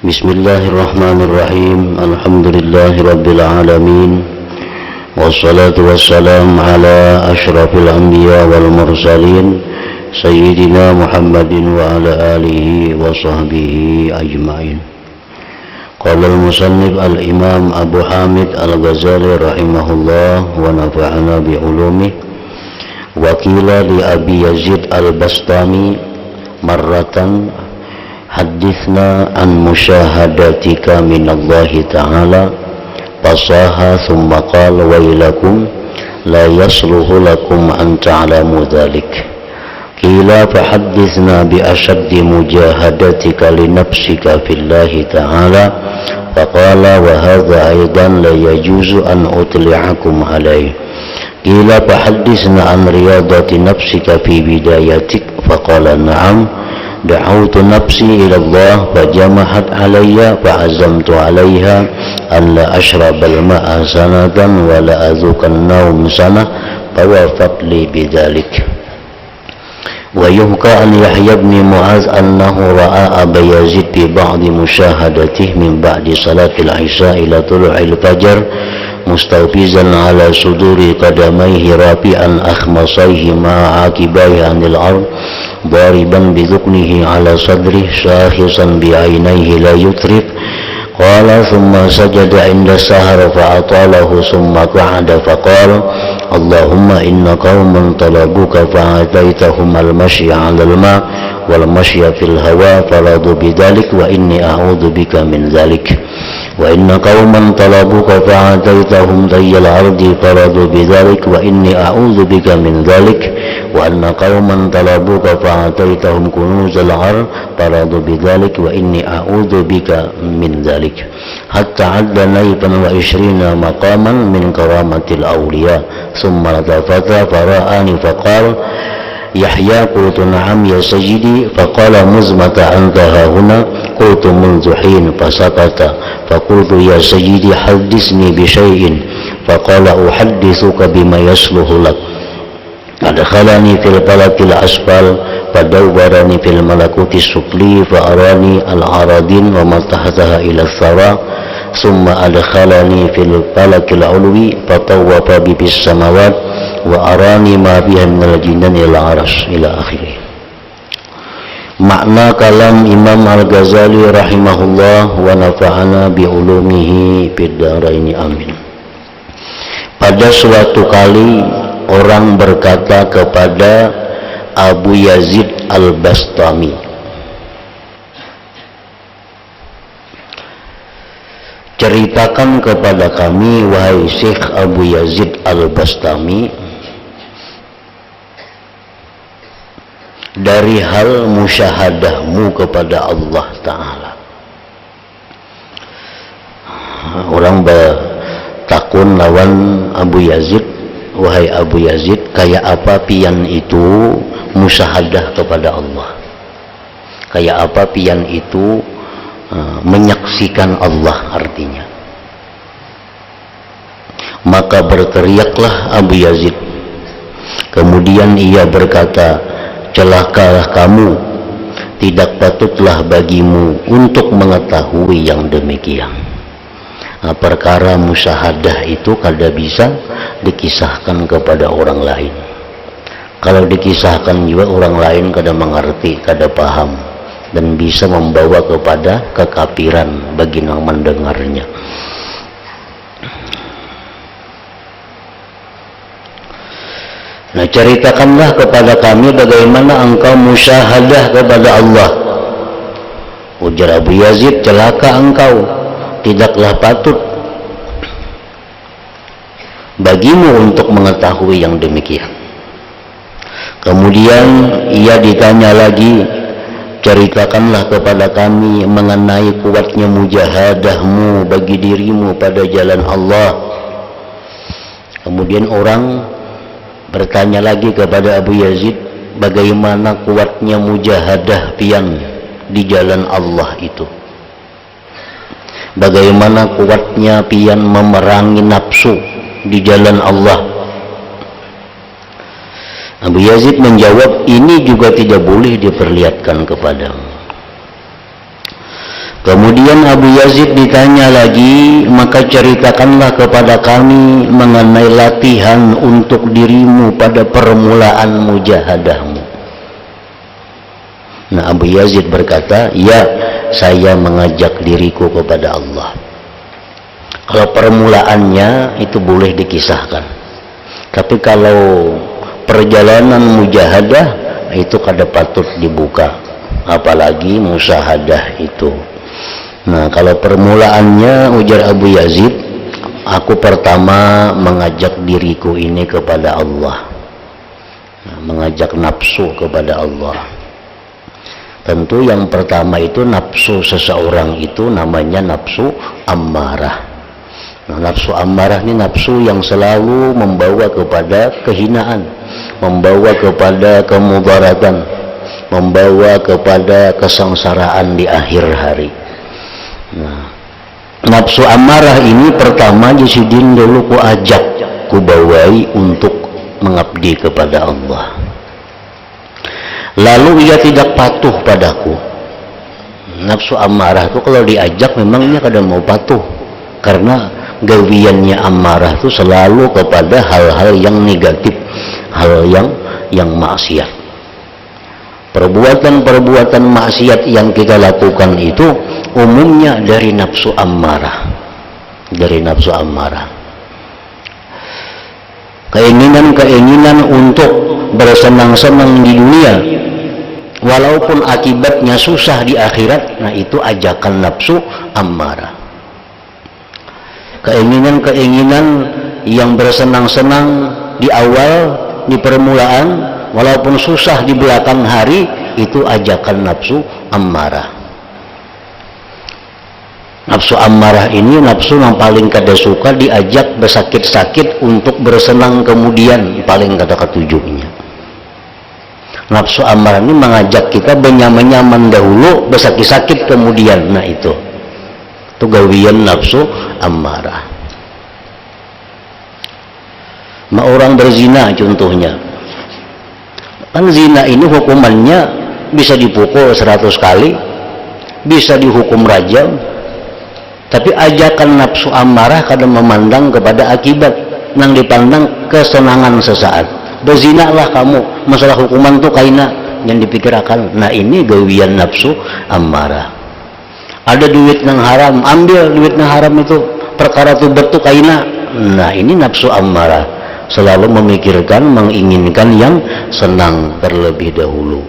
Bismillahirrahmanirrahim. Alhamdulillahirabbil alamin. Wassalatu wassalam ala asyrafil anbiya wal mursalin sayyidina Muhammadin wa ala alihi wa sahbihi ajma'in. Qala al-musannif al-imam Abu Hamid al-Ghazali rahimahullah wa nafa'ana bi ulumih. Wa qila li Abi Yazid al-Bastami marratan hadithna an musyahadatika minallahi ta'ala fasaha thumma qala wailakum la yasluhu lakum an ta'lamu dhalik. Qila fahaddithna bi ashaddi mujahadatika li nafsika fillahi ta'ala faqala wa hadha aidan la yajuzu an utli'akum alayhi. Qila fahaddithna an riyadati nafsika fi bidayatik faqala na'am da'autu nafsi ila Allah fajamahat alayya fa'azamtu alayha an la ashrabal ma'a sanatan wa la azukan naum sanah fawafat li bidhalik. Wa yuhka an Yahya ibn Mu'az annahu ra'a Aba Yazid fi ba'di musyahadatihi min ba'di salatil isya ila tulu'il fajr mustawfizan ala suduri qadamayhi rafi'an akhmasayhi ma'akibaihi anil ard ضاربا بذقنه على صدره شاخصا بعينيه لا يترك. قال ثم سجد عند السهر فأطاله ثم قعد فقال اللهم إن قوما طلبوك فآتيتهم المشي على الماء والمشي في الهواء فرضوا بذلك وإني أعوذ بك من ذلك. وإن قوما طلبوك فآتيتهم ضي الأرض فرضوا بذلك وإني أعوذ بك من ذلك. وأن قوما طلبوك فآتيتهم كنوز الأرض فرضوا بذلك وإني أعوذ بك من ذلك. حتى عد نيفا و20 مقاما من كرامة الأولياء ثم التفت فرآني فقال يحيى قلت نعم يا سيدي فقال مزمة أنت هنا قلت منذ حين فسكت فقلت يا سيدي حدثني بشيء فقال أحدثك بما يصلح لك. أدخلني في الفلك الأسفل فدورني في الملكوت السفلي فأراني الأراضين وما تحتها إلى الثرى ثم أدخلني في الفلك العلوي فطوف بي في السماوات وأراني ما فيها من الجنان إلى العرش إلى آخره. Makna kalam Imam Al-Ghazali rahimahullah wa nafa'ana bi ulumihi fid dharaini amin. Pada suatu kali orang berkata kepada Abu Yazid Al-Bastami, ceritakan kepada kami wahai Syekh Abu Yazid Al-Bastami dari hal musyahadahmu kepada Allah Ta'ala. Orang bertakun lawan Abu Yazid, wahai Abu Yazid, kayak apa pian itu musyahadah kepada Allah? Kayak apa pian itu menyaksikan Allah artinya? Maka berteriaklah Abu Yazid. Kemudian ia berkata, celakalah kamu, tidak patutlah bagimu untuk mengetahui yang demikian. Perkara musyahadah itu kada bisa dikisahkan kepada orang lain. Kalau dikisahkan juga orang lain kada mengerti, kada paham, dan bisa membawa kepada kekafiran bagi yang mendengarnya. Nah, ceritakanlah kepada kami bagaimana engkau musyahadah kepada Allah. Ujar Abu Yazid, celaka engkau, tidaklah patut bagimu untuk mengetahui yang demikian. Kemudian ia ditanya lagi, ceritakanlah kepada kami mengenai kuatnya mujahadahmu bagi dirimu pada jalan Allah. Kemudian orang bertanya lagi kepada Abu Yazid, bagaimana kuatnya mujahadah pian di jalan Allah itu? Bagaimana kuatnya pian memerangi nafsu di jalan Allah? Abu Yazid menjawab, ini juga tidak boleh diperlihatkan kepadamu. Kemudian Abu Yazid ditanya lagi, maka ceritakanlah kepada kami mengenai latihan untuk dirimu pada permulaan mujahadahmu. Nah, Abu Yazid berkata, ya, saya mengajak diriku kepada Allah. Kalau permulaannya itu boleh dikisahkan, tapi kalau perjalanan mujahadah itu kada patut dibuka, apalagi musyahadah itu. Nah, kalau permulaannya, ujar Abu Yazid, aku pertama mengajak diriku ini kepada Allah. Nah, mengajak nafsu kepada Allah. Tentu yang pertama itu nafsu seseorang itu namanya nafsu ammarah. Nah, nafsu ammarah ini nafsu yang selalu membawa kepada kehinaan, membawa kepada kemudaratan, membawa kepada kesengsaraan di akhir hari. Nah, nafsu amarah ini pertama Jisidin dulu ku ajak, ku bawai untuk mengabdi kepada Allah. Lalu ia tidak patuh padaku. Nafsu amarah itu kalau diajak memangnya kadang mau patuh, karena gawiannya amarah itu selalu kepada hal-hal yang negatif, hal yang maksiat. Perbuatan-perbuatan maksiat yang kita lakukan itu umumnya dari nafsu ammarah. Dari nafsu ammarah. Keinginan-keinginan untuk bersenang-senang di dunia, walaupun akibatnya susah di akhirat, nah itu ajakan nafsu ammarah. Keinginan-keinginan yang bersenang-senang di awal, di permulaan, walaupun susah di belakang hari, itu ajakan nafsu ammarah. Nafsu ammarah ini nafsu yang paling kada suka diajak bersakit-sakit untuk bersenang kemudian, paling kada ketujuhnya. Nafsu ammarah ini mengajak kita benyaman-nyaman dahulu, bersakit-sakit kemudian. Nah itu gawian nafsu ammarah. Orang berzina contohnya, kan zina ini hukumannya bisa dipukul 100 kali, bisa dihukum rajam, tapi ajakan nafsu amarah kadang memandang kepada akibat, yang dipandang kesenangan sesaat. Berzinalah kamu, masalah hukuman tuh kaina yang dipikirkan. Nah ini gawian nafsu amarah. Ada duit yang haram, ambil duit yang haram itu, perkara tuh betul kaina. Nah ini nafsu amarah, selalu memikirkan, menginginkan yang senang terlebih dahulu.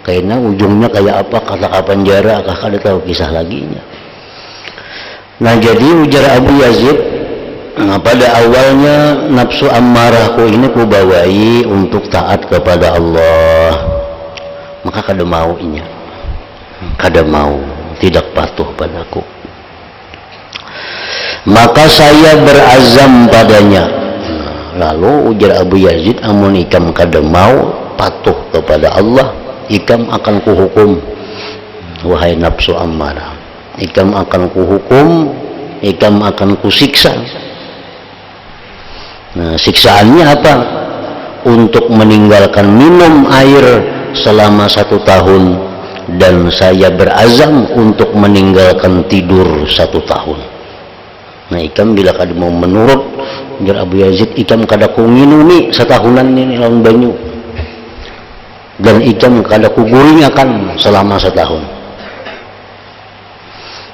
Karena ujungnya kayak apa, kata penjara, kakak ada tahu kisah laginya. Nah jadi ujar Abu Yazid, nah, pada awalnya nafsu ammarahku ini ku bawai untuk taat kepada Allah, maka kada mau inya, kada mau, tidak patuh padaku. Maka saya berazam padanya. Lalu ujar Abu Yazid, amun ikam kada mau patuh kepada Allah, ikam akan kuhukum, wahai nafsu ammarah, ikam akan kuhukum, ikam akan kusiksa. Nah siksaannya apa? Untuk meninggalkan minum air selama 1 tahun, dan saya berazam untuk meninggalkan tidur 1 tahun. Nah ikam bila kada mau menurut, ujar Abu Yazid, ikam kada ku nginumi setahunan ini lawan banyu, dan ikam kada ku guringakan selama 1 tahun.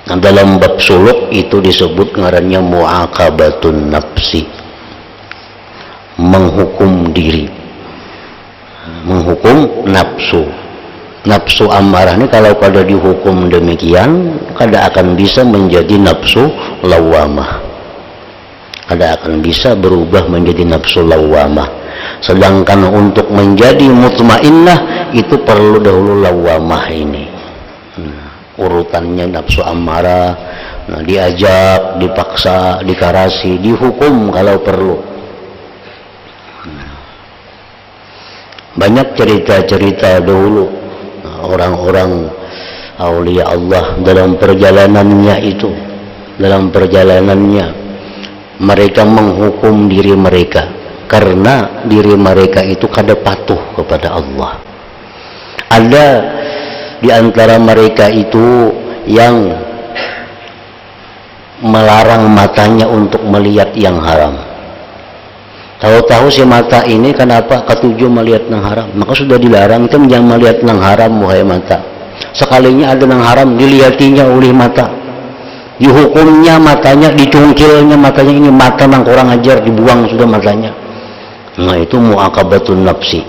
Nah dalam bab suluk itu disebut ngarannya mu'aqabatun nafsi, menghukum diri, menghukum nafsu. Nafsu amarah ini kalau kada dihukum demikian, kada akan bisa menjadi nafsu lawamah, kada akan bisa berubah menjadi nafsu lawamah. Sedangkan untuk menjadi mutmainnah itu perlu dahulu lawamah ini. Urutannya nafsu amarah, nah diajak, dipaksa, dikarasi, dihukum kalau perlu. Banyak cerita-cerita dahulu orang-orang aulia Allah dalam perjalanannya itu, dalam perjalanannya mereka menghukum diri mereka karena diri mereka itu kada patuh kepada Allah. Ada di antara mereka itu yang melarang matanya untuk melihat yang haram. Tahu-tahu si mata ini kenapa ketujuh melihat yang haram, maka sudah dilarang itu jangan melihat yang haram, wahai mata. Sekalinya ada yang haram dilihatinya oleh mata, dihukumnya matanya, dicungkilnya matanya, ini mata yang kurang ajar, dibuang sudah matanya. Nah itu mu'aqabatun nafsi.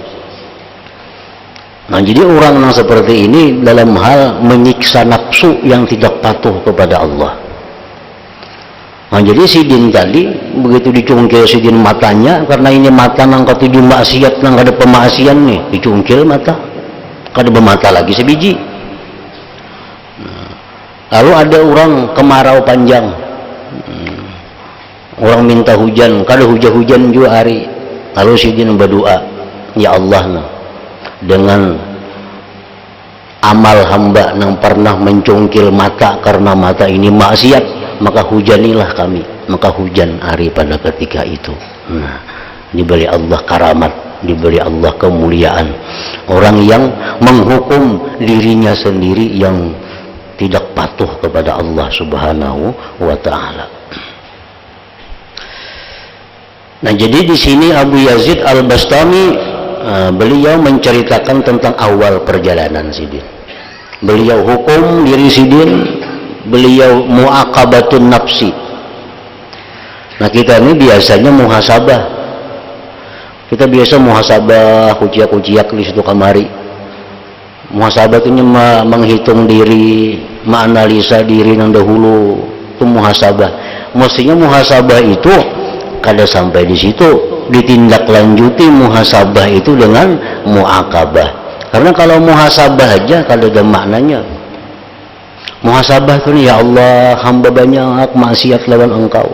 Nah jadi orang yang seperti ini dalam hal menyiksa nafsu yang tidak patuh kepada Allah. Nah jadi sidin tadi begitu dicungkil sidin matanya, karena ini mata nang ketujuh maksiat, nang ada pemaksian nih, dicungkil mata, kada bermata lagi sebiji. Lalu ada orang kemarau panjang, orang minta hujan, kada hujan-hujan juga hari, lalu sidin berdoa, ya Allah, dengan amal hamba yang pernah mencungkil mata karena mata ini maksiat, maka hujanilah kami, maka hujan hari pada ketika itu. Nah, diberi Allah karamat, diberi Allah kemuliaan. Orang yang menghukum dirinya sendiri yang tidak patuh kepada Allah Subhanahu wa Ta'ala. Nah, jadi di sini Abu Yazid Al-Bastami beliau menceritakan tentang awal perjalanan sidin. Beliau hukum diri sidin, beliau mu'aqabatun nafsi. Nah kita ini biasanya muhasabah, kita biasa muhasabah, kuciak-kuciak di situ kamari. Muhasabah itu menghitung diri, menganalisa diri yang dahulu, itu muhasabah. Mestinya muhasabah itu kada sampai di situ, ditindaklanjuti muhasabah itu dengan mu'aqabah. Karena kalau muhasabah aja kada ada maknanya. Muhasabah itu, ya Allah, hamba banyak maksiat lawan Engkau,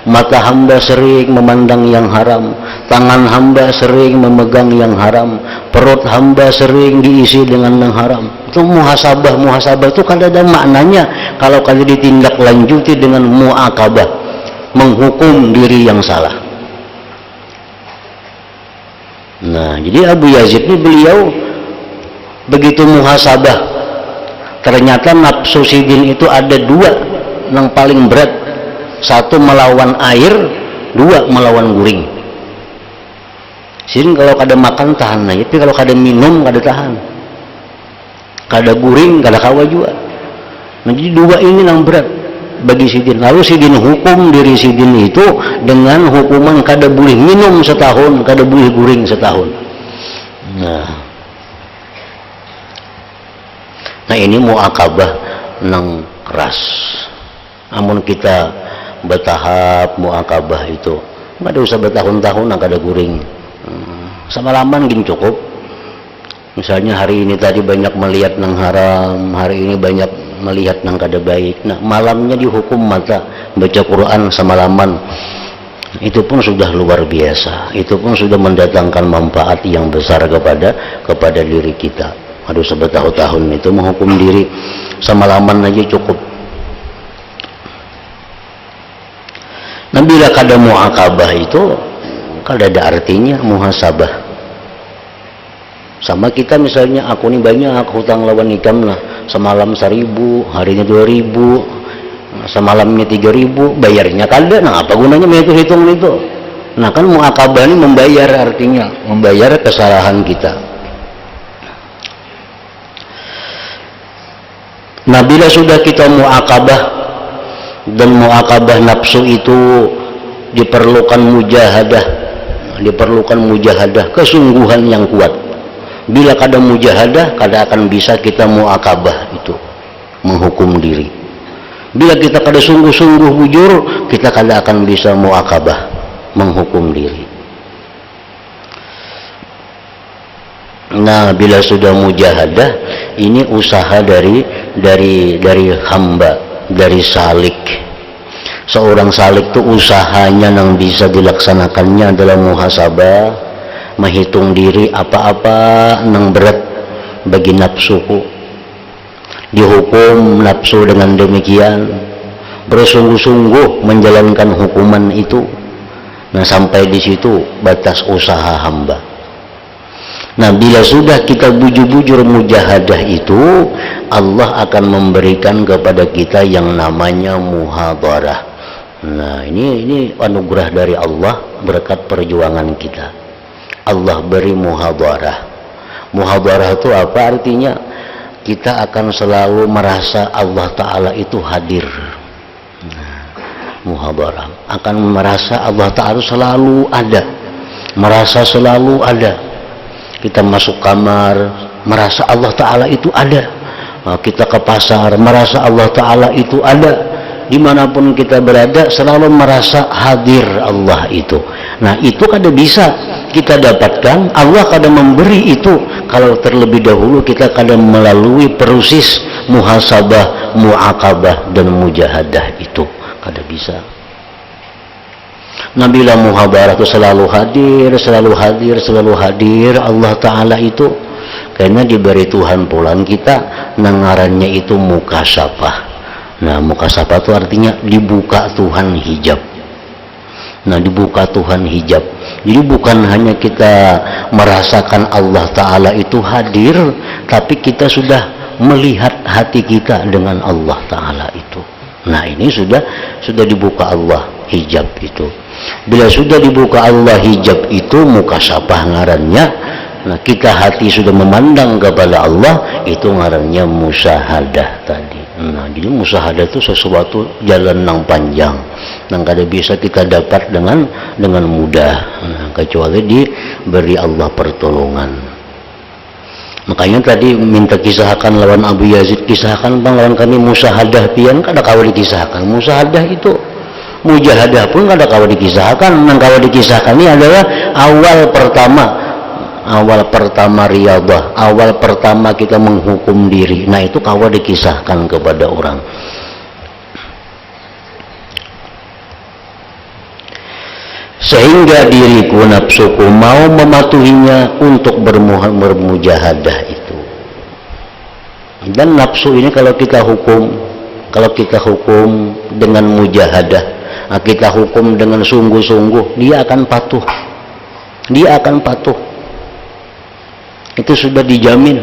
mata hamba sering memandang yang haram, tangan hamba sering memegang yang haram, perut hamba sering diisi dengan yang haram. Itu muhasabah. Muhasabah itu kada ada maknanya kalau kada ditindaklanjuti dengan mu'aqabah, menghukum diri yang salah. Nah jadi Abu Yazid ini beliau begitu muhasabah, ternyata nafsu sidin itu ada dua yang paling berat. Satu melawan air, dua melawan guring. Sidin kalau kada makan tahan aja, tapi kalau kada minum kada tahan, kada guring kada kawa juga. Nah jadi dua ini yang berat bagi sidin. Lalu sidin hukum diri sidin itu dengan hukuman kada boleh minum setahun, kada boleh guring setahun. Nah ini mu'aqabah nang keras. Namun kita bertahap mu'aqabah itu, nggak usah bertahun-tahun nang kada guring. Semalaman gini cukup. Misalnya hari ini tadi banyak melihat nang haram, hari ini banyak melihat nang kada baik. Nah malamnya dihukum mata, baca Quran semalaman. Itu pun sudah luar biasa. Itu pun sudah mendatangkan manfaat yang besar kepada diri kita. Aduh sebetahun-tahun itu menghukum diri semalaman aja cukup. Nah bila kada mu'aqabah itu kada ada artinya muhasabah. Sama kita misalnya, aku ini banyak hutang lawan ikam lah, semalam 1.000, harinya 2.000, semalamnya 3.000, bayarnya kada. Nah apa gunanya menghitung itu? Nah kan mu'aqabah ini membayar, artinya membayar kesalahan kita. Nah bila sudah kita mu'aqabah, dan mu'aqabah nafsu itu diperlukan mujahadah, kesungguhan yang kuat. Bila kada mujahadah, kada akan bisa kita mu'aqabah itu, menghukum diri. Bila kita kada sungguh-sungguh bujur, kita kada akan bisa mu'aqabah, menghukum diri. Nah bila sudah mujahadah, ini usaha dari hamba, dari salik. Seorang salik itu usahanya yang bisa dilaksanakannya dalam muhasabah, menghitung diri apa-apa yang berat bagi nafsuku, dihukum nafsu dengan demikian, bersungguh-sungguh menjalankan hukuman itu. Nah sampai di situ batas usaha hamba. Nah, bila sudah kita bujur-bujur mujahadah itu, Allah akan memberikan kepada kita yang namanya muhadharah. Nah, ini anugerah dari Allah berkat perjuangan kita. Allah beri muhadharah. Muhadharah itu apa artinya? Kita akan selalu merasa Allah Ta'ala itu hadir. Nah, muhadharah akan merasa Allah Ta'ala selalu ada, merasa selalu ada. Kita masuk kamar, merasa Allah Ta'ala itu ada. Kita ke pasar, merasa Allah Ta'ala itu ada. Dimanapun kita berada, selalu merasa hadir Allah itu. Nah, itu kada bisa kita dapatkan, Allah kada memberi itu kalau terlebih dahulu kita kada melalui proses muhasabah, mu'aqabah, dan mujahadah itu. Kada bisa. Nah, bila muhadharah itu selalu hadir Allah Ta'ala itu, karena diberi Tuhan pulang kita, nangarannya itu mukasafah. Nah, mukasafah itu artinya dibuka Tuhan hijab. Nah, dibuka Tuhan hijab. Jadi bukan hanya kita merasakan Allah Ta'ala itu hadir, tapi kita sudah melihat hati kita dengan Allah Ta'ala itu. Nah, ini sudah dibuka Allah hijab itu. Bila sudah dibuka Allah hijab itu, mukasafah ngarannya. Nah, kita hati sudah memandang kepada Allah, itu ngarannya musahadah tadi. Nah, jadi musahadah itu sesuatu jalan yang panjang, yang kada bisa kita dapat dengan mudah. Nah, kecuali diberi Allah pertolongan. Makanya tadi minta kisahkan lawan Abu Yazid, kisahkan bang lawan kami musahadah pian, kada kawa dikisahkan. Musahadah itu, mujahadah pun kada kawa dikisahkan. Yang kawa dikisahkan ini adalah awal pertama riyadah, awal pertama kita menghukum diri. Nah, itu kawa dikisahkan kepada orang. Sehingga diriku, nafsuku mau mematuhinya untuk bermujahadah itu. Dan nafsu ini kalau kita hukum dengan mujahadah, kita hukum dengan sungguh-sungguh, dia akan patuh. Itu sudah dijamin.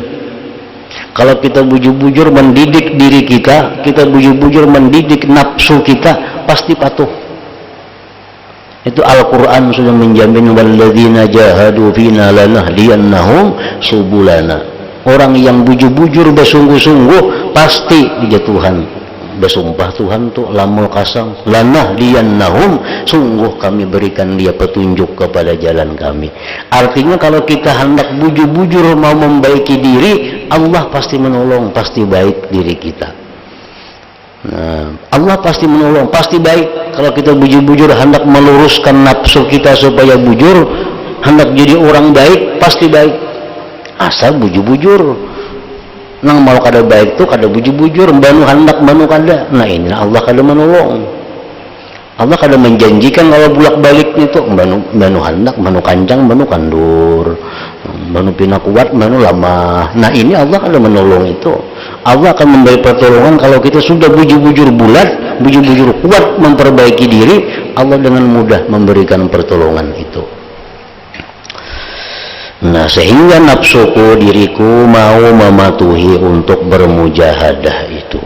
Kalau kita bujur-bujur mendidik diri kita bujur-bujur mendidik nafsu kita, pasti patuh. Itu Al-Quran sudah menjamin, walladzina jahadu fina lanahdiyannahum subulana. Orang yang bujur-bujur bersungguh-sungguh pasti dijatuhan. Bersumpah Tuhan tuh lamul kasam, lanahdiyannahum, sungguh kami berikan dia petunjuk kepada jalan kami. Artinya kalau kita hendak bujur-bujur mau membaiki diri, Allah pasti menolong, pasti baik diri kita. Nah, Allah pasti menolong, pasti baik. Kalau kita bujur-bujur hendak meluruskan nafsu kita supaya bujur, hendak jadi orang baik, pasti baik. Asal bujur-bujur. Nang mau kada baik tuh kada bujur-bujur, banu hendak banu kada. Nah, ini Allah kada menolong. Allah kada menjanjikan kalau bulak-balik itu banu hendak, banu kancang, banu kandur, banu pina kuat, banu lemah. Nah, ini Allah kada menolong itu. Allah akan memberi pertolongan kalau kita sudah bujur-bujur bulat, bujur-bujur kuat memperbaiki diri, Allah dengan mudah memberikan pertolongan itu. Nah, sehingga nafsuku, diriku mau mematuhi untuk bermujahadah itu.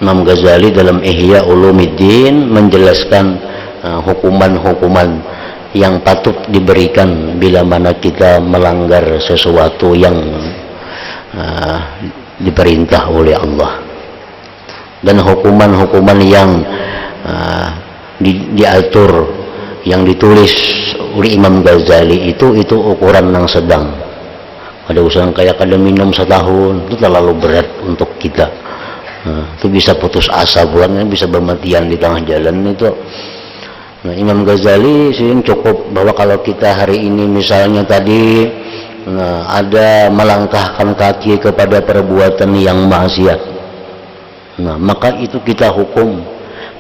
Imam Ghazali dalam Ihya Ulumuddin menjelaskan hukuman-hukuman yang patut diberikan bila mana kita melanggar sesuatu yang diperintah oleh Allah, dan hukuman-hukuman yang diatur, yang ditulis oleh Imam Ghazali itu ukuran yang sedang. Ada usaha kayak kada minum setahun, itu terlalu berat untuk kita. Itu bisa putus asa bulan, bisa bermatian di tengah jalan itu. Nah, Imam Ghazali sih cukup bahwa kalau kita hari ini misalnya tadi ada melangkahkan kaki kepada perbuatan yang maksiat, nah maka itu kita hukum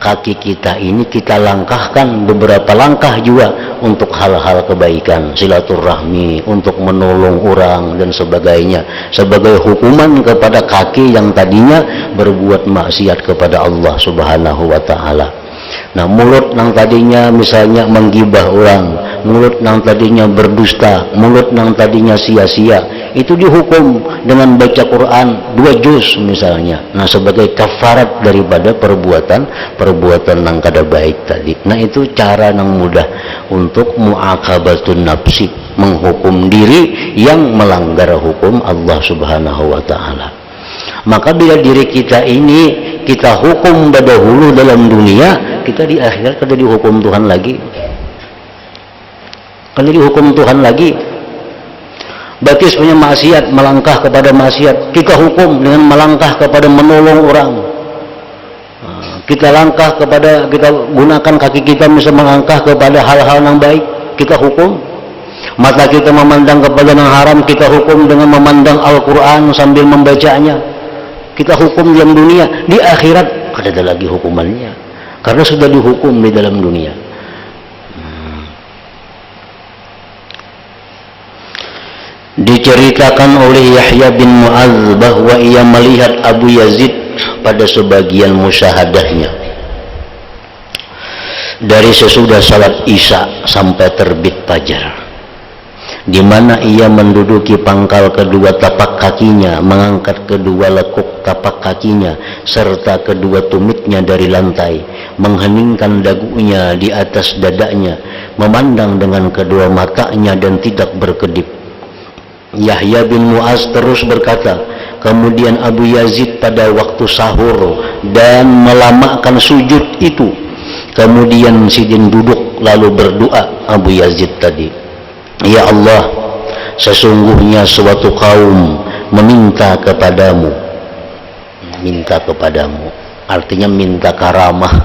kaki kita ini, kita langkahkan beberapa langkah juga untuk hal-hal kebaikan, silaturahmi, untuk menolong orang dan sebagainya, sebagai hukuman kepada kaki yang tadinya berbuat maksiat kepada Allah Subhanahu wa Ta'ala. Nah, mulut yang tadinya misalnya menggibah orang, mulut yang tadinya berdusta, mulut yang tadinya sia-sia, itu dihukum dengan baca Quran 2 juz misalnya. Nah, sebagai kafarat daripada perbuatan yang kada baik tadi. Nah, itu cara yang mudah untuk mu'aqabatun nafsi, menghukum diri yang melanggar hukum Allah Subhanahu wa taala. Maka bila diri kita ini kita hukum dahulu dalam dunia, kita di akhirat kada dihukum Tuhan lagi. Kada dihukum Tuhan lagi. Berarti sebenarnya maksiat, melangkah kepada maksiat, kita hukum dengan melangkah kepada menolong orang. Kita langkah kepada, kita gunakan kaki kita bisa melangkah kepada hal-hal yang baik, kita hukum. Mata kita memandang kepada yang haram, kita hukum dengan memandang Al-Quran sambil membacanya. Kita hukum dalam dunia, di akhirat kada ada lagi hukumannya karena sudah dihukum di dalam dunia. Diceritakan oleh Yahya bin Mu'adz bahwa ia melihat Abu Yazid pada sebagian musyahadahnya dari sesudah salat Isya sampai terbit fajar, di mana ia menduduki pangkal kedua tapak kakinya, mengangkat kedua lekuk tapak kakinya serta kedua tumitnya dari lantai, mengheningkan dagunya di atas dadanya, memandang dengan kedua matanya dan tidak berkedip. Yahya bin Mu'adz terus berkata, kemudian Abu Yazid pada waktu sahur dan melamakan sujud itu, kemudian sidin duduk lalu berdoa Abu Yazid tadi, ya Allah, sesungguhnya suatu kaum meminta kepadamu, artinya minta karamah.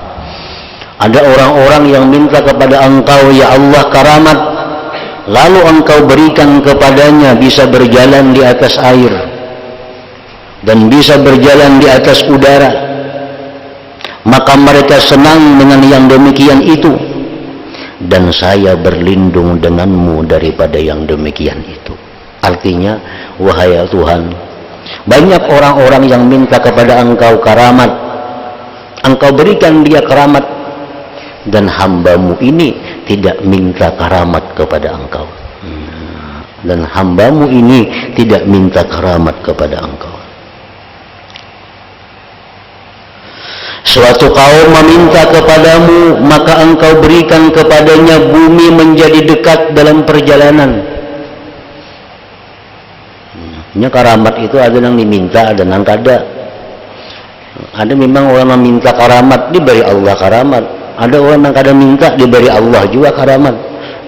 Ada orang-orang yang minta kepada engkau, ya Allah, karamat, lalu engkau berikan kepadanya bisa berjalan di atas air dan bisa berjalan di atas udara, maka mereka senang dengan yang demikian itu, dan saya berlindung denganmu daripada yang demikian itu. Artinya, wahai Tuhan, banyak orang-orang yang minta kepada engkau karamat, engkau berikan dia karamat, dan hambamu ini tidak minta karamat kepada engkau. Dan hambamu ini tidak minta karamat kepada engkau. Suatu kaum meminta kepadamu, maka engkau berikan kepadanya bumi menjadi dekat dalam perjalanan. Ini karamat itu ada yang diminta, ada yang kada. Ada memang orang yang minta karamat, diberi Allah karamat. Ada orang yang kada minta, diberi Allah juga karamat.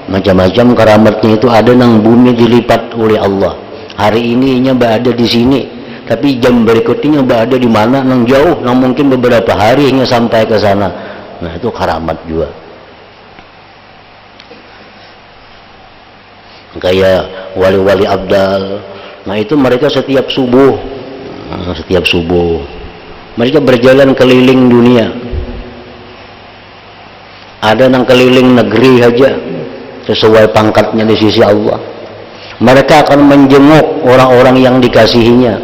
Macam-macam karamatnya itu. Ada yang bumi dilipat oleh Allah. Hari ini nya berada di sini, tapi jam berikutnya berada di mana, nang jauh, nang mungkin beberapa hari hingga sampai ke sana. Nah, itu karamat juga. Kayak wali-wali abdal. Nah, itu mereka setiap subuh mereka berjalan keliling dunia. Ada yang keliling negeri aja sesuai pangkatnya di sisi Allah. Mereka akan menjenguk orang-orang yang dikasihinya.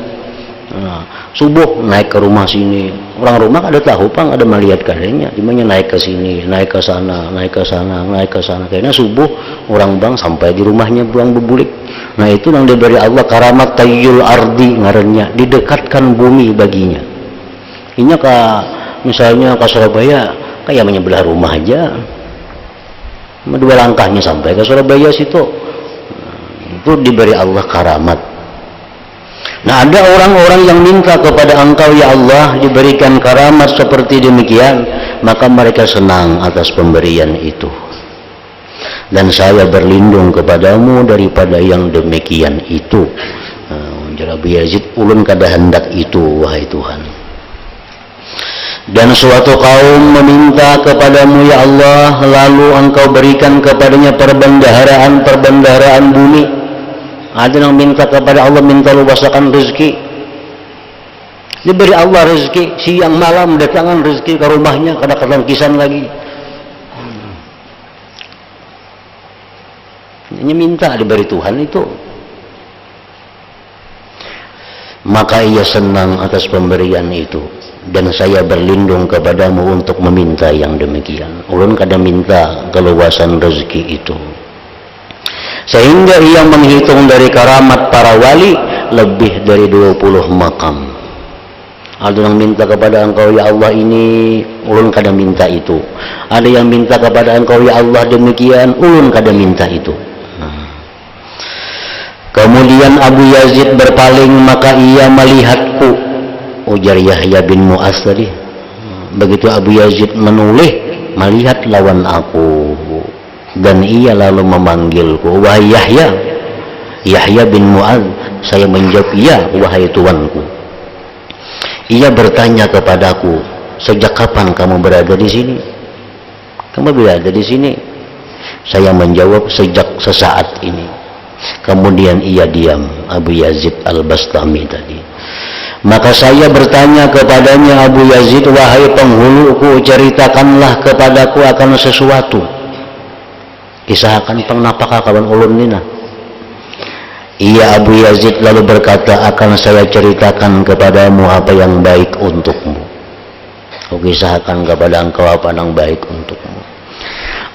Nah, subuh naik ke rumah sini, orang rumah ada tahu pang, ada melihat karenanya, dimana naik ke sini, naik ke sana, naik ke sana, naik ke sana. Karena subuh orang bang sampai di rumahnya buang bebulik. Nah, itu yang diberi Allah karamat tayyul ardi ngarannya, didekatkan bumi baginya. Ini misalnya ke Surabaya, kayak menyebelah rumah aja, 2 langkahnya sampai ke Surabaya situ. Itu diberi Allah karamat. Nah, ada orang-orang yang minta kepada engkau, ya Allah, diberikan karamat seperti demikian, maka mereka senang atas pemberian itu. Dan saya berlindung kepadamu daripada yang demikian itu. Abu Yazid, ulun kada hendak itu, wahai Tuhan. Dan suatu kaum meminta kepadamu, ya Allah, lalu engkau berikan kepadanya perbendaharaan bumi. Ada yang minta kepada Allah, minta luasakan rezeki, diberi Allah rezeki, siang malam datangan rezeki ke rumahnya, kadang-kadang kisan lagi. Ini minta diberi Tuhan itu. maka ia senang atas pemberian itu, dan saya berlindung kepadamu untuk meminta yang demikian. Ulun kada minta keluasan rezeki itu, sehingga ia menghitung dari karamat para wali lebih dari 20 makam. Ada yang minta kepada engkau ya Allah ini, ulun kada minta itu. Ada yang minta kepada engkau ya Allah demikian, ulun kada minta itu. Kemudian Abu Yazid berpaling, maka ia melihatku, ujar Yahya bin Mu'az tadi. Begitu Abu Yazid menoleh, melihat lawan aku, dan ia lalu memanggilku, wahai Yahya. Yahya bin Mu'az, saya menjawab, iya wahai tuanku. Ia bertanya kepadaku, sejak kapan kamu berada di sini? Kamu berada di sini? Saya menjawab, sejak sesaat ini. Kemudian ia diam, Abu Yazid Al-Bastami tadi. Maka saya bertanya kepadanya, Abu Yazid, wahai penghuluku, ceritakanlah kepadaku akan sesuatu. Kisahkan pengnapakah kawan ulun nina. Ia Abu Yazid lalu berkata, akan saya ceritakan kepadamu apa yang baik untukmu. Kisahkan kepada engkau apa yang baik untukmu.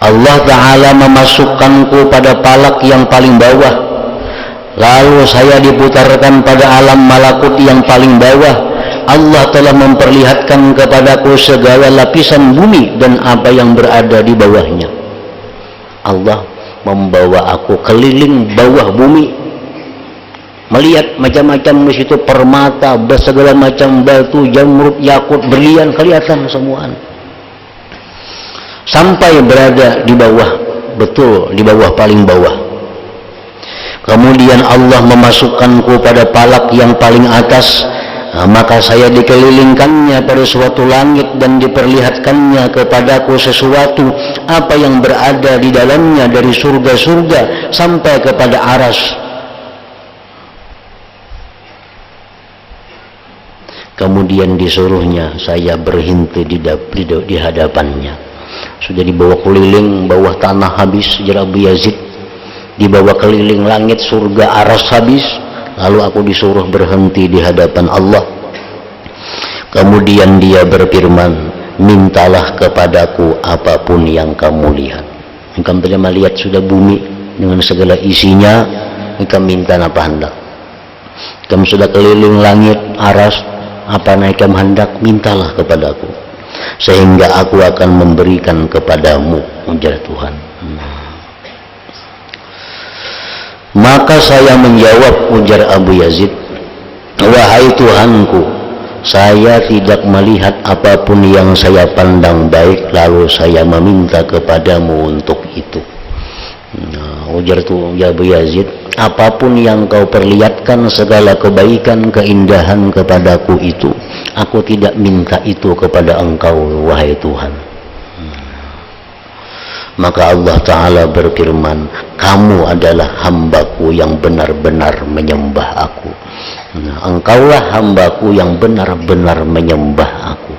Allah Ta'ala memasukkanku pada palak yang paling bawah, lalu saya diputarkan pada alam malakut yang paling bawah. Allah telah memperlihatkan kepadaku segala lapisan bumi dan apa yang berada di bawahnya. Allah membawa aku keliling bawah bumi, melihat macam-macam di situ, permata, segala macam batu, jamrud, yakut, berlian, kelihatan semuaan. Sampai berada di bawah, betul di bawah, paling bawah. Kemudian Allah memasukkanku pada palak yang paling atas, maka saya dikelilingkannya pada suatu langit dan diperlihatkannya kepadaku sesuatu apa yang berada di dalamnya dari surga-surga sampai kepada aras. Kemudian disuruhnya saya berhenti di hadapannya. Sudah dibawa keliling bawah tanah habis, sejarah Abu Yazid, dibawa keliling langit surga aras habis, lalu aku disuruh berhenti di hadapan Allah. Kemudian dia berfirman, mintalah kepadaku apapun yang kamu lihat. Kamu tidak melihat sudah bumi dengan segala isinya, kamu minta apa hendak. Kamu sudah keliling langit aras, apa naik kamu hendak, mintalah kepadaku, sehingga aku akan memberikan kepadamu, ujar Tuhan. Maka saya menjawab, ujar Abu Yazid, wahai Tuhanku, saya tidak melihat apapun yang saya pandang baik, lalu saya meminta kepadamu untuk itu. Ujar Abu Yazid, apapun yang kau perlihatkan segala kebaikan, keindahan kepadaku itu, aku tidak minta itu kepada engkau, wahai Tuhan. Maka Allah Ta'ala berfirman, kamu adalah hambaku yang benar-benar menyembah aku. Engkaulah hambaku yang benar-benar menyembah aku,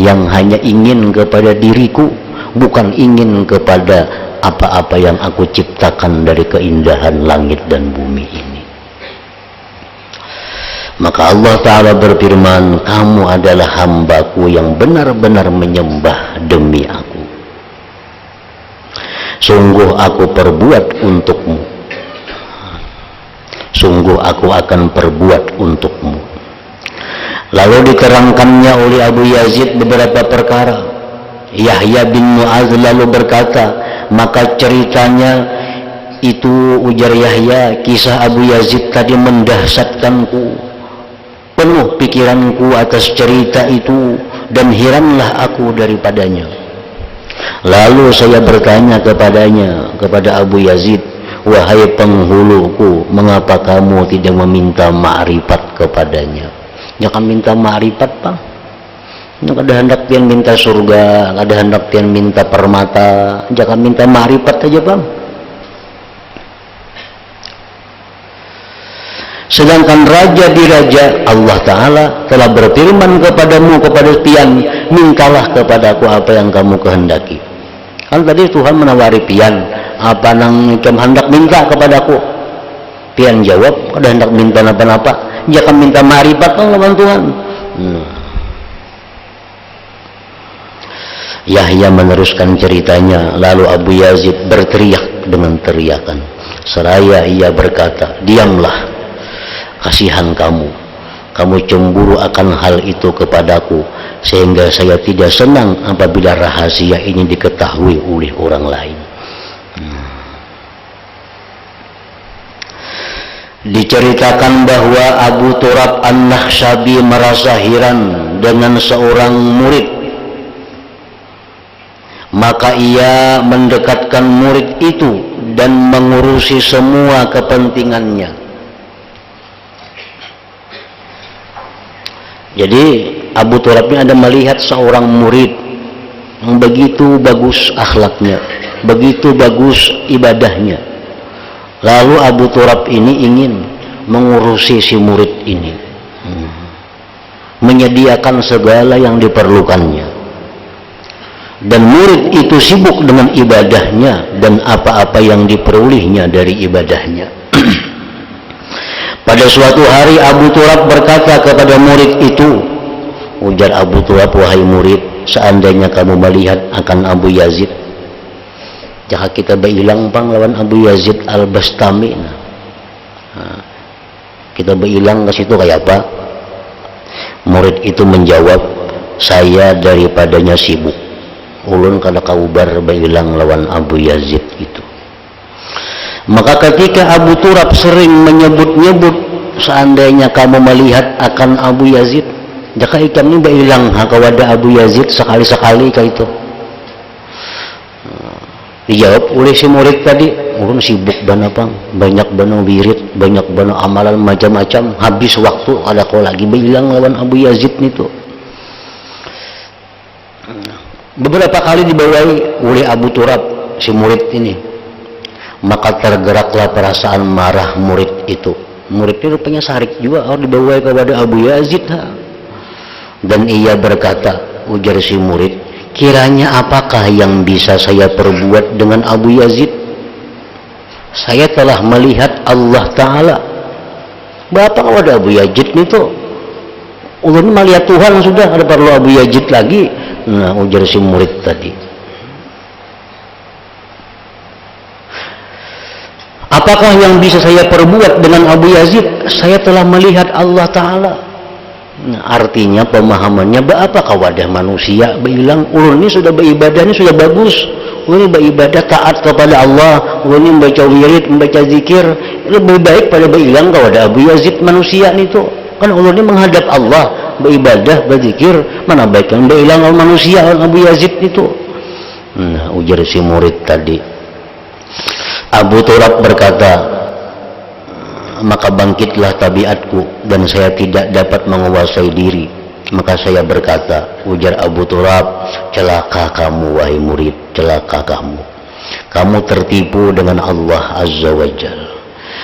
yang hanya ingin kepada diriku, bukan ingin kepada apa-apa yang aku ciptakan dari keindahan langit dan bumi ini. Maka Allah Ta'ala berfirman, kamu adalah hambaku yang benar-benar menyembah demi aku. Sungguh aku perbuat untukmu, sungguh aku akan perbuat untukmu. Lalu diterangkannya oleh Abu Yazid beberapa perkara. Yahya bin Mu'az lalu berkata, maka ceritanya itu, ujar Yahya, kisah Abu Yazid tadi mendahsyatkanku, penuh pikiranku atas cerita itu, dan heranlah aku daripadanya. Lalu saya bertanya kepadanya, kepada Abu Yazid, wahai penghuluku, mengapa kamu tidak meminta ma'rifat kepadanya? Jangan minta ma'rifat, Bang. Ada hendak pian minta surga, ada hendak pian minta permata, jangan minta ma'rifat aja, Bang. Sedangkan raja di raja, Allah Ta'ala telah berfirman kepadamu, kepada pian, mintalah kepadaku apa yang kamu kehendaki. Kan tadi Tuhan menawari pian, apa yang kamu hendak minta kepadaku. Pian jawab, ada hendak minta apa-apa, Jangan minta ma'rifat lawan Tuhan. Yahya meneruskan ceritanya, lalu Abu Yazid berteriak dengan teriakan. Seraya ia berkata, diamlah, kasihan kamu cemburu akan hal itu kepadaku, sehingga saya tidak senang apabila rahasia ini diketahui oleh orang lain. Diceritakan bahwa Abu Turab An-Nakhshabi merasa heran dengan seorang murid. Maka ia mendekatkan murid itu dan mengurusi semua kepentingannya. Jadi Abu Turab ini ada melihat seorang murid yang begitu bagus akhlaknya, begitu bagus ibadahnya. Lalu Abu Turab ini ingin mengurusi si murid ini, menyediakan segala yang diperlukannya. Dan murid itu sibuk dengan ibadahnya dan apa-apa yang diperolehnya dari ibadahnya. Pada suatu hari Abu Turab berkata kepada murid itu, ujar Abu Turab, wahai murid, seandainya kamu melihat akan Abu Yazid, jika kita berhilang pang lawan Abu Yazid Al-Bastami, kita berhilang ke situ kayak apa? Murid itu menjawab, saya daripadanya sibuk. Ulun kada kaubar berhilang lawan Abu Yazid itu. Maka ketika Abu Turab sering menyebut-nyebut, seandainya kamu melihat akan Abu Yazid, jika ikam ini berhilang kawada Abu Yazid sekali-sekali kayak itu. Dijawab oleh si murid tadi, ulun sibuk bana pang, banyak bana wirid, banyak bana amalan macam-macam, habis waktu ada kau lagi berhilang lawan Abu Yazid itu. Beberapa kali dibawai oleh Abu Turab si murid ini, maka tergeraklah perasaan marah murid itu. Murid itu rupanya sarik juga, harus dibawai kepada Abu Yazid. Dan ia berkata, ujar si murid, kiranya apakah yang bisa saya perbuat dengan Abu Yazid? Saya telah melihat Allah Ta'ala. Bapak kepada Abu Yazid itu, ulun melihat Tuhan sudah, ada perlu Abu Yazid lagi. Nah, ujar si murid tadi, apakah yang bisa saya perbuat dengan Abu Yazid? Saya telah melihat Allah Ta'ala. Nah, artinya pemahamannya apakah wadah manusia berhilang, ulun ini sudah beribadah, ini sudah bagus, ulun ini beribadah taat kepada Allah, ulun ini membaca wirid, membaca zikir, lebih baik pada berhilang kepada Abu Yazid manusia itu. Kan ulun ini menghadap Allah, beribadah, berzikir, mana baik yang berhilang oleh manusia Abu Yazid itu. Nah, ujar si murid tadi. Abu Turab berkata, maka bangkitlah tabiatku dan saya tidak dapat menguasai diri. Maka saya berkata, ujar Abu Turab, celaka kamu wahai murid, celaka kamu. Kamu tertipu dengan Allah Azza wa Jalla.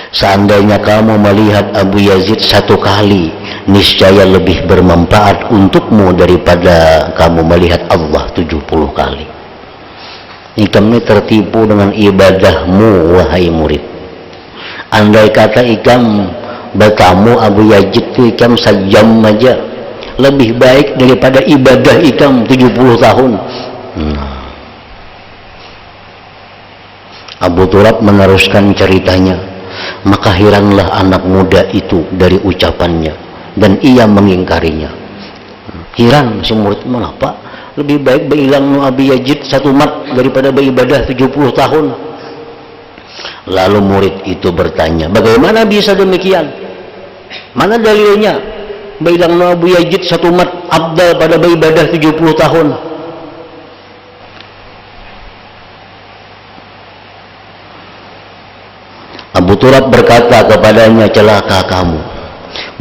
Seandainya kamu melihat Abu Yazid satu kali, niscaya lebih bermanfaat untukmu daripada kamu melihat Allah 70 kali. Ikam ini tertipu dengan ibadahmu wahai murid. Andai kata ikam bertamu Abu Yazid itu ikam sejam aja, lebih baik daripada ibadah ikam 70 tahun. Abu Turab meneruskan ceritanya. Maka heranlah anak muda itu dari ucapannya dan ia mengingkarinya. Heran si murid, mengapa lebih baik berhilang Abu Yazid satu mat daripada beribadah 70 tahun. Lalu murid itu bertanya, bagaimana bisa demikian? Mana dalilnya berhilang Abu Yazid satu mat abdal pada beribadah 70 tahun? Abu Turab berkata kepadanya, celaka kamu,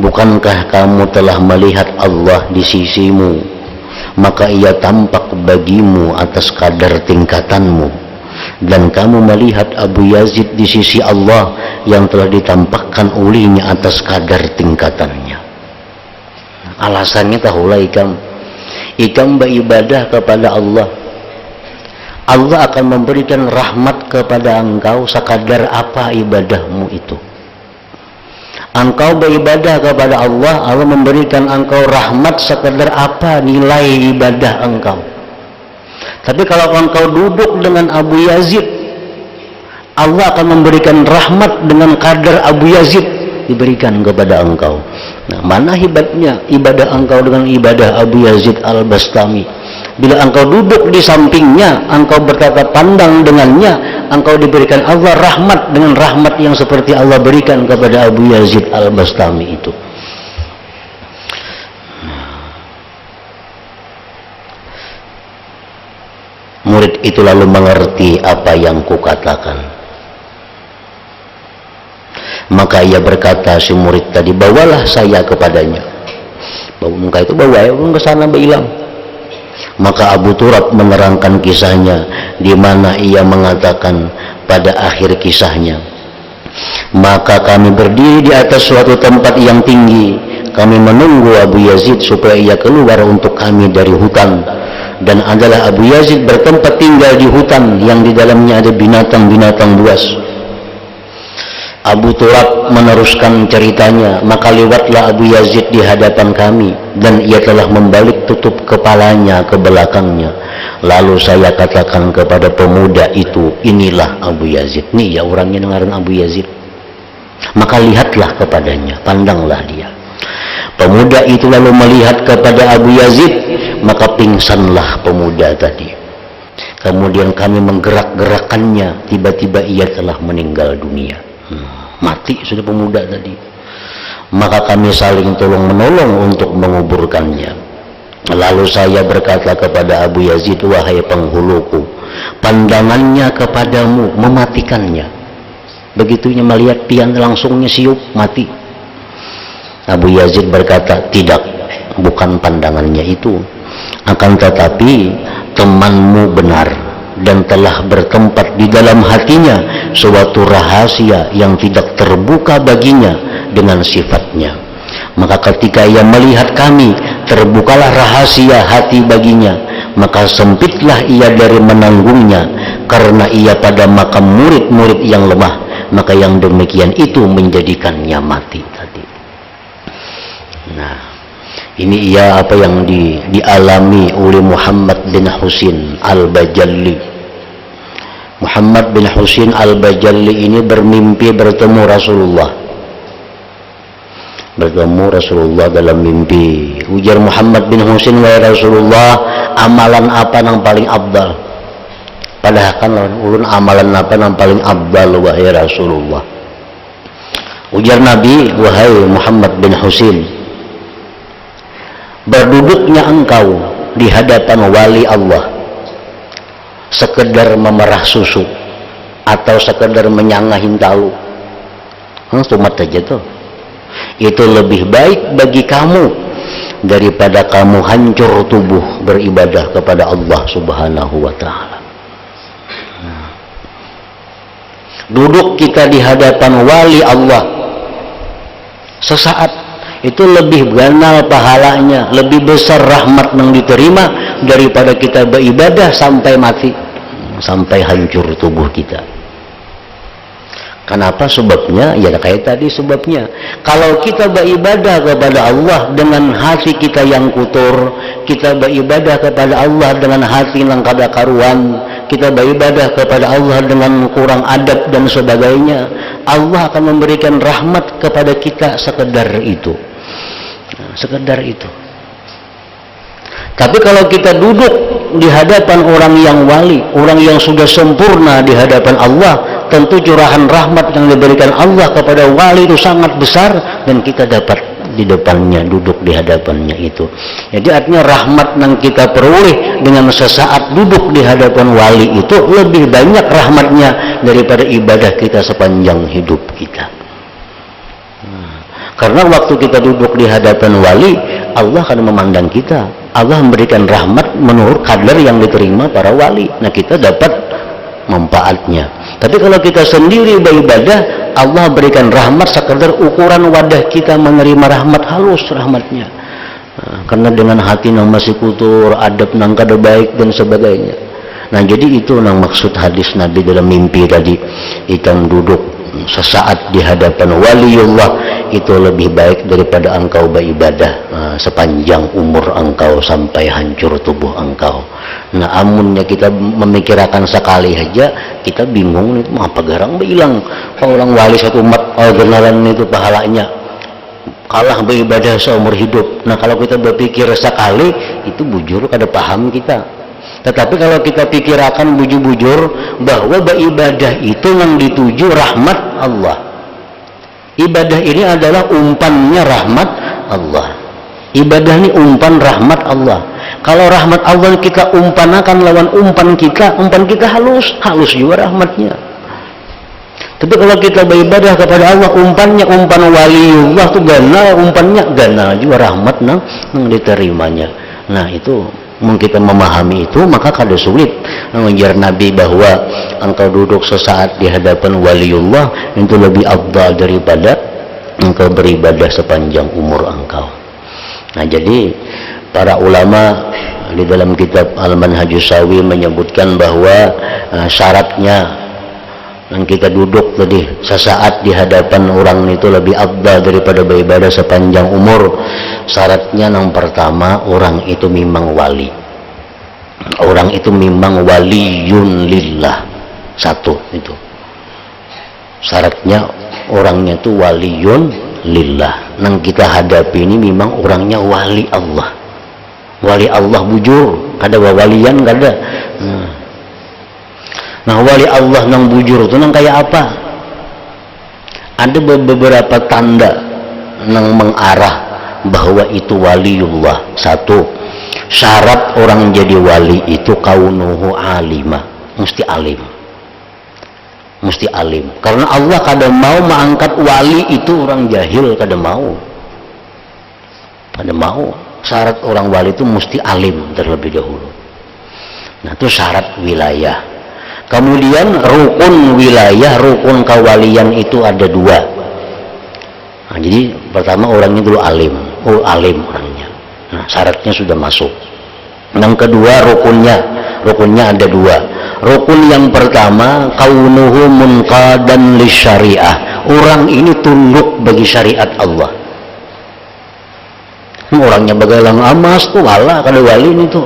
bukankah kamu telah melihat Allah di sisimu, maka ia tampak bagimu atas kadar tingkatanmu, dan kamu melihat Abu Yazid di sisi Allah yang telah ditampakkan olehnya atas kadar tingkatannya. Alasannya tahulah ikam beribadah kepada Allah, Allah akan memberikan rahmat kepada engkau sekadar apa ibadahmu itu. Engkau beribadah kepada Allah, Allah memberikan engkau rahmat sekedar apa nilai ibadah engkau. Tapi kalau engkau duduk dengan Abu Yazid, Allah akan memberikan rahmat dengan kadar Abu Yazid diberikan kepada engkau. Nah, mana hebatnya ibadah engkau dengan ibadah Abu Yazid Al-Bastami? Bila engkau duduk di sampingnya, engkau bertatap pandang dengannya, engkau diberikan Allah rahmat dengan rahmat yang seperti Allah berikan kepada Abu Yazid Al-Bastami itu. Murid itu lalu mengerti apa yang kukatakan. Maka ia berkata, si murid tadi, bawalah saya kepadanya. Muka itu bawa ya ke sana hilang. Maka Abu Turab menerangkan kisahnya, di mana ia mengatakan pada akhir kisahnya, maka kami berdiri di atas suatu tempat yang tinggi, kami menunggu Abu Yazid supaya ia keluar untuk kami dari hutan. Dan adalah Abu Yazid bertempat tinggal di hutan yang di dalamnya ada binatang-binatang buas. Abu Turab meneruskan ceritanya, maka lewatlah Abu Yazid di hadapan kami, dan ia telah membalik tutup kepalanya ke belakangnya. Lalu saya katakan kepada pemuda itu, inilah Abu Yazid. Nih ya orangnya dengaran Abu Yazid. Maka lihatlah kepadanya, pandanglah dia. Pemuda itu lalu melihat kepada Abu Yazid, maka pingsanlah pemuda tadi. Kemudian kami menggerak-gerakannya, tiba-tiba ia telah meninggal dunia. Mati sudah pemuda tadi. Maka kami saling tolong menolong untuk menguburkannya. Lalu saya berkata kepada Abu Yazid, wahai penghuluku, pandangannya kepadamu mematikannya. Begitunya melihat pian langsungnya siup mati. Abu Yazid berkata, tidak, bukan pandangannya itu, akan tetapi temanmu benar dan telah bertempat di dalam hatinya suatu rahasia yang tidak terbuka baginya dengan sifatnya. Maka ketika ia melihat kami, terbukalah rahasia hati baginya, maka sempitlah ia dari menanggungnya, karena ia pada makam murid-murid yang lemah. Maka yang demikian itu menjadikannya mati tadi. Nah, ini ia apa yang dialami oleh Muhammad bin Husin Al-Bajalli. Muhammad bin Husin Al-Bajalli ini bermimpi bertemu Rasulullah. Bertemu Rasulullah dalam mimpi. Ujar Muhammad bin Husin, wahai Rasulullah, amalan apa yang paling abdal? Padahal kan ulun amalan apa yang paling abdal wahai Rasulullah? Ujar Nabi, wahai Muhammad bin Husin, berduduknya engkau di hadapan wali Allah, sekedar memerah susu atau sekedar menyangahin tahu, tomat aja tuh, itu lebih baik bagi kamu daripada kamu hancur tubuh beribadah kepada Allah Subhanahu wa Ta'ala. Duduk kita di hadapan wali Allah sesaat itu lebih ganal pahalanya, lebih besar rahmat yang diterima daripada kita beribadah sampai mati, sampai hancur tubuh kita. Kenapa sebabnya? Ya kayak tadi sebabnya. Kalau kita beribadah kepada Allah dengan hati kita yang kotor, kita beribadah kepada Allah dengan hati yang kada karuan, kita beribadah kepada Allah dengan kurang adab dan sebagainya, Allah akan memberikan rahmat kepada kita sekedar itu. Sekedar itu. Tapi kalau kita duduk di hadapan orang yang wali, orang yang sudah sempurna di hadapan Allah, tentu curahan rahmat yang diberikan Allah kepada wali itu sangat besar, dan kita dapat di depannya, duduk di hadapannya itu. Jadi artinya rahmat yang kita peroleh dengan sesaat duduk di hadapan wali itu lebih banyak rahmatnya daripada ibadah kita sepanjang hidup kita. Karena waktu kita duduk di hadapan wali, Allah akan memandang kita. Allah memberikan rahmat menurut kadar yang diterima para wali. Nah, kita dapat manfaatnya. Tapi kalau kita sendiri beribadah, Allah berikan rahmat sekedar ukuran wadah kita menerima rahmat, halus rahmatnya. Nah, karena dengan hati yang masih kotor, adab yang kada baik dan sebagainya. Nah, jadi itu yang maksud hadis Nabi dalam mimpi tadi, ikan duduk sesaat di hadapan waliullah itu lebih baik daripada engkau beribadah sepanjang umur engkau sampai hancur tubuh engkau. Nah, amunnya kita memikirkan sekali aja, kita bingung itu apa garang bilang orang wali satu umat kenalan itu pahalanya kalah beribadah seumur hidup. Nah, kalau kita berpikir sekali itu bujur kada paham kita. Tetapi kalau kita pikirkan bujur-bujur bahwa beribadah itu yang dituju rahmat Allah. Ibadah ini adalah umpannya rahmat Allah. Ibadah ini umpan rahmat Allah. Kalau rahmat Allah kita umpanakan lawan umpan kita halus juga rahmatnya. Tapi kalau kita beribadah kepada Allah, umpannya umpan waliullah itu gana, umpannya gana juga rahmat nang diterimanya. Nah, itu mungkin kita memahami itu, maka kada sulit mengajar Nabi bahwa engkau duduk sesaat di hadapan waliullah itu lebih afdal daripada engkau beribadah sepanjang umur engkau. Nah, jadi para ulama di dalam kitab Al-Manhajus Sawi menyebutkan bahwa syaratnya dan kita duduk tadi sesaat di hadapan orang itu lebih afdal daripada beribadah sepanjang umur. Syaratnya yang pertama, orang itu memang wali. Orang itu memang waliyun lillah. Satu itu. Syaratnya orangnya itu waliyun lillah. Yang kita hadapi ini memang orangnya wali Allah. Wali Allah bujur, kada walian kada. Nah, wali Allah nang bujur itu nang kayak apa? Ada beberapa tanda nang mengarah bahwa itu waliullah. Satu, syarat orang jadi wali itu kaunuhu alimah, mesti alim. Mesti alim. Karena Allah kada mau mengangkat wali itu orang jahil, kada mau. Kada mau. Syarat orang wali itu mesti alim terlebih dahulu. Nah, itu syarat wilayah. Kemudian rukun wilayah, rukun kewalian itu ada dua. Nah, jadi pertama orangnya dulu alim, alim orangnya. Nah, syaratnya sudah masuk. Yang kedua rukunnya ada dua. Rukun yang pertama kaunuhu munqadan lisyariah. Orang ini tunduk bagi syariat Allah. Orangnya bagalang amas tuh wala kada wali ini tuh.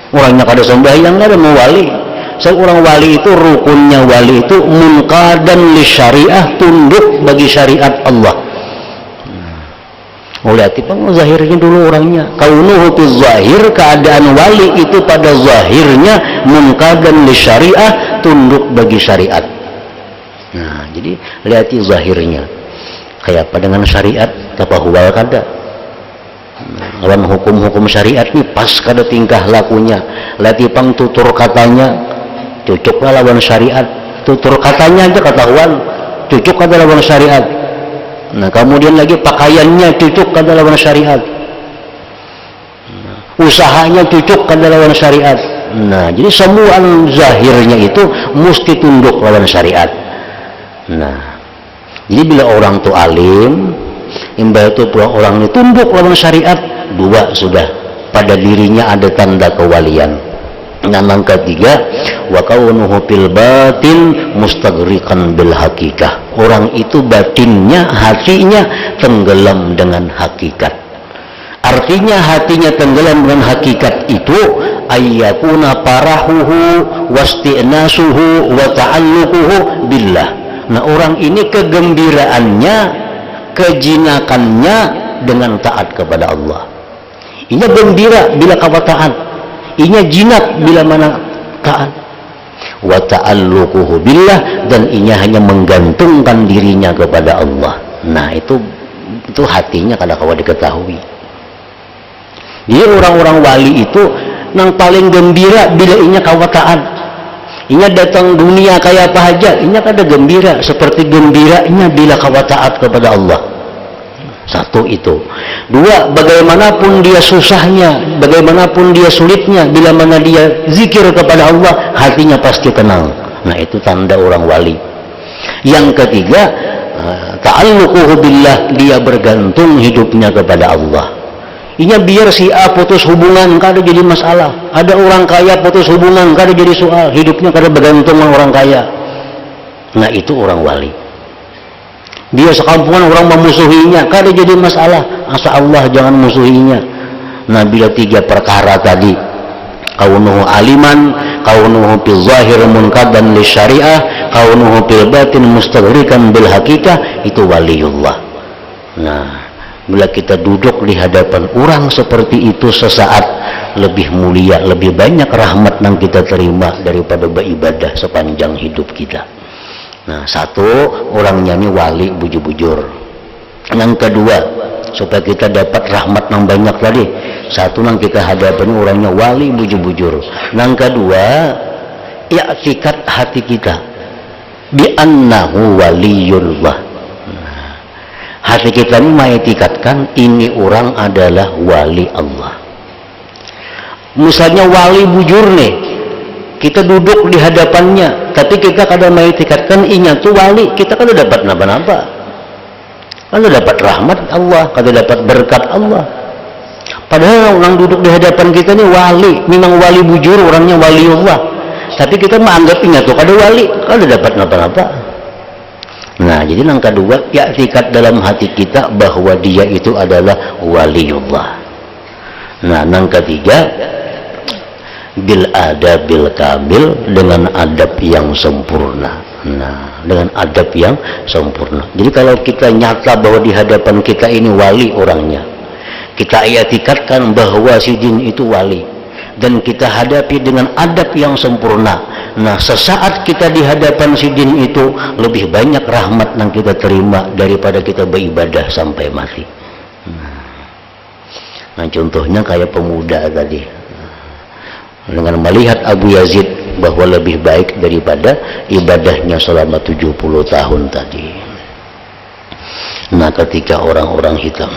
Orangnya kada sembahyang kada mau wali. Seorang wali itu rukunnya wali itu munqadan li syariah, tunduk bagi syariat Allah. Lihat zahirnya dulu orangnya. Kaunuhu fi zahir, keadaan wali itu pada zahirnya munqadan li syariah, tunduk bagi syariat. Nah, jadi lihat zahirnya. Kayak apa dengan syariat? Apa huwal kada? Lawan hukum-hukum syariat ini pas kada tingkah lakunya. Lihat ipang tutur katanya cocoklah lawan syariat, tutur katanya aja ketahuan cocok kada lawan syariat. Nah, kemudian lagi pakaiannya cocok kada lawan syariat, usahanya cocok kada lawan syariat. Nah, jadi semua zahirnya itu mesti tunduk lawan syariat. Nah, jadi bila orang tu alim, imbal itu pula orang ini tunduk lawan syariat, dua sudah pada dirinya ada tanda kewalian. Yang ketiga, wa kaunuhu fil batin mustaghriqan bil hakikah. Orang itu batinnya, hatinya tenggelam dengan hakikat. Artinya hatinya tenggelam dengan hakikat itu ayyakuna parahuhu wastinasuhu wa ta'alluquhu billah. Nah, orang ini kegembiraannya, kejinakannya dengan taat kepada Allah. Ini gembira bila kawa taat. Inya jinak bila mana taat. Wa ta'alluquhu billah, dan inya hanya menggantungkan dirinya kepada Allah. Nah, itu hatinya kada kawa diketahui. Jadi orang-orang wali itu yang paling gembira bila inya kawa taat. Inya datang dunia kayak apa aja, inya kada gembira seperti gembiranya bila kawa taat kepada Allah. Satu itu. Dua, bagaimanapun dia susahnya, bagaimanapun dia sulitnya, bila mana dia zikir kepada Allah, hatinya pasti tenang. Nah, itu tanda orang wali. Yang ketiga, ta'alluquhu billah, dia bergantung hidupnya kepada Allah. Inya biar si A putus hubungan, kada jadi masalah. Ada orang kaya putus hubungan, kada jadi soal. Hidupnya kada bergantung dengan orang kaya. Nah, itu orang wali. Dia sekampungan orang memusuhinya, kada jadi masalah. Asa Allah jangan musuhinya. Nah, bila 3 perkara tadi, kaunuhu aliman, kaunuhu fil zahir munqadan li syariah, kaunuhu fil batin mustaghrikan bil haqiqah, itu waliullah. Nah, bila kita duduk di hadapan orang seperti itu sesaat, lebih mulia, lebih banyak rahmat yang kita terima daripada beribadah sepanjang hidup kita. Nah, satu, orangnya ini wali bujur-bujur. Yang kedua, supaya kita dapat rahmat yang banyak tadi, satu yang kita hadapan orangnya wali bujur-bujur. Yang kedua, i'tiqad hati kita bi annahu waliyullah. Nah, hati kita ini mengikatkan ini orang adalah wali Allah. Misalnya wali bujur nih, kita duduk di hadapannya, tapi kita kadang mengikatkan inya tuh wali, kita kan dapat napa-napa, kan dapat rahmat Allah, kan dapat berkat Allah. Padahal orang duduk di hadapan kita ini wali, memang wali bujur, orangnya wali Allah, tapi kita menganggap inya tuh kada wali, kan dapat napa-napa. Nah, jadi yang kedua, i'tiqad dalam hati kita bahwa dia itu adalah waliullah. Nah, yang ketiga, bil adabil kamil, dengan adab yang sempurna. Nah, dengan adab yang sempurna. Jadi kalau kita nyata bahwa di hadapan kita ini wali orangnya, kita i'tikadkan bahwa si jin itu wali, dan kita hadapi dengan adab yang sempurna. Nah, sesaat kita di hadapan si jin itu, lebih banyak rahmat yang kita terima daripada kita beribadah sampai mati. Nah, contohnya kayak pemuda tadi, dengan melihat Abu Yazid bahwa lebih baik daripada ibadahnya selama 70 tahun tadi. Nah, ketika orang-orang hitam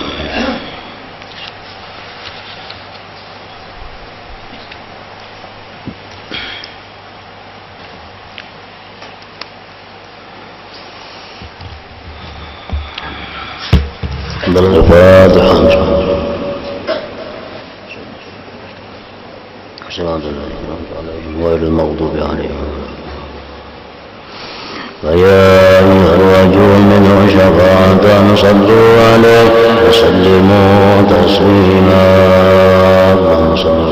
غير المغضوب عليهم فيا أيها الرجل منه شفاعة صلوا عليه وسلموا تسليما اللهم صل